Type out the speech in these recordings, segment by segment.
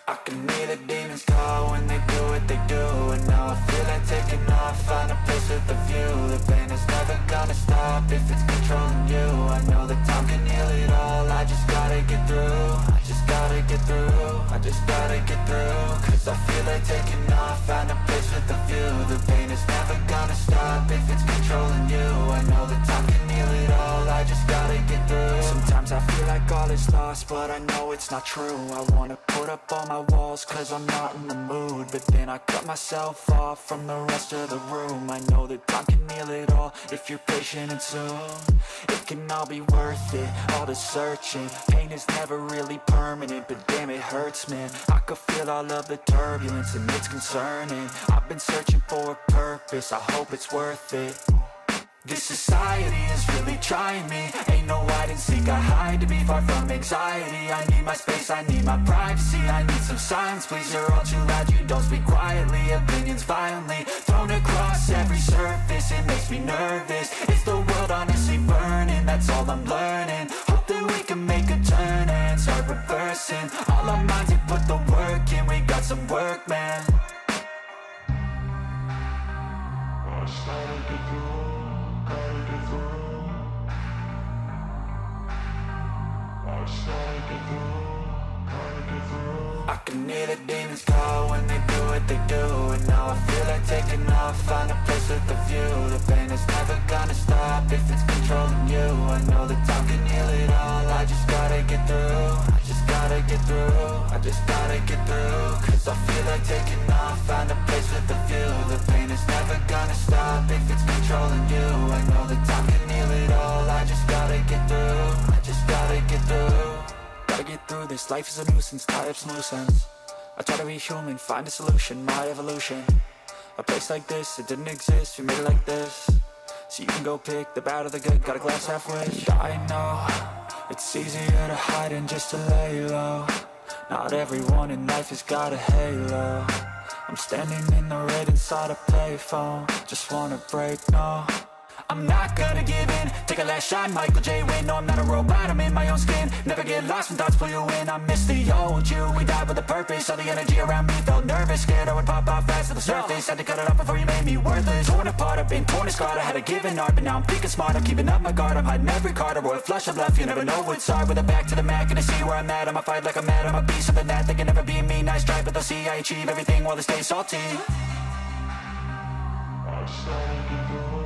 I can hear the demons call when they do what they do. And now I feel like taking off, find a place with a view. The pain is never gonna stop if it's controlling you. I know that time can heal it all, I just gotta get through. I just gotta get through, I just gotta get through. Cause I feel like taking off, find a place with a view. The pain is never gonna stop if it's controlling you. I know that time can heal it all, I just gotta get through. Sometimes I feel like all is lost, but I know it's not true. I wanna put up all my walls cause I'm not in the mood, but then I cut myself off from the rest of the room. I know that time can heal it all if you're patient and soon it can all be worth it, all the searching. Pain is never really permanent, but damn it hurts, man. I could feel all of the turbulence and it's concerning. I've been searching for a purpose, I hope it's worth it. This society is really trying me. Ain't no hide and seek, I hide to be far from anxiety. I need my space, I need my privacy. I need some silence, please, you're all too loud. You don't speak quietly, opinions violently thrown across every surface. It makes me nervous, is the world honestly burning? That's all I'm learning. Hope that we can make a turn and start reversing all our minds and put the work in. We got some work, man. I started to do. I can hear the demons call when they do what they do. And now I feel like taking off, find a place with a view. The pain is never gonna stop if it's controlling you. I know that time can heal it all, I just gotta get through. I just gotta get through, I just gotta get through. Cause I feel like taking off, find a place with a view. The pain is never gonna stop if it's controlling you. I know that time can heal it all, I just gotta get through. I just gotta get through. Gotta get through this, life is a nuisance, tie up some loose ends. I try to be human, find a solution, my evolution. A place like this, it didn't exist, we made it like this. So you can go pick the bad or the good, got a glass halfway. I know, it's easier to hide than just to lay low. Not everyone in life has got a halo. I'm standing in the red inside a payphone. Just wanna break, no, I'm not gonna give in. Take a last shot, Michael J. Win. No, I'm not a robot, I'm in my own skin. Never get lost when thoughts pull you in. I miss the old you, we died with a purpose. All the energy around me felt nervous, scared I would pop off fast to the surface. Had to cut it off before you made me worthless. Torn apart, I've been torn and scarred. I had a given art, but now I'm thinking smart. I'm keeping up my guard, I'm hiding every card. A royal flush of left, you never know what's hard. With a back to the mat, gonna see where I'm at. I'ma fight like I'm mad, I'ma be something that they can never be me. Nice try, but they'll see I achieve everything while they stay salty. I started to go.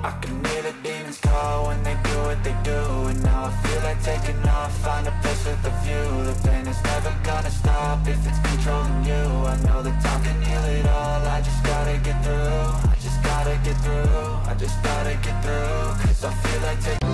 I can hear the demons call when they do what they do. And now I feel like taking off, find a place with a view. The pain is never gonna stop if it's controlling you. I know that time can heal it all, I just gotta get through. I just gotta get through, I just gotta get through. Cause I feel like taking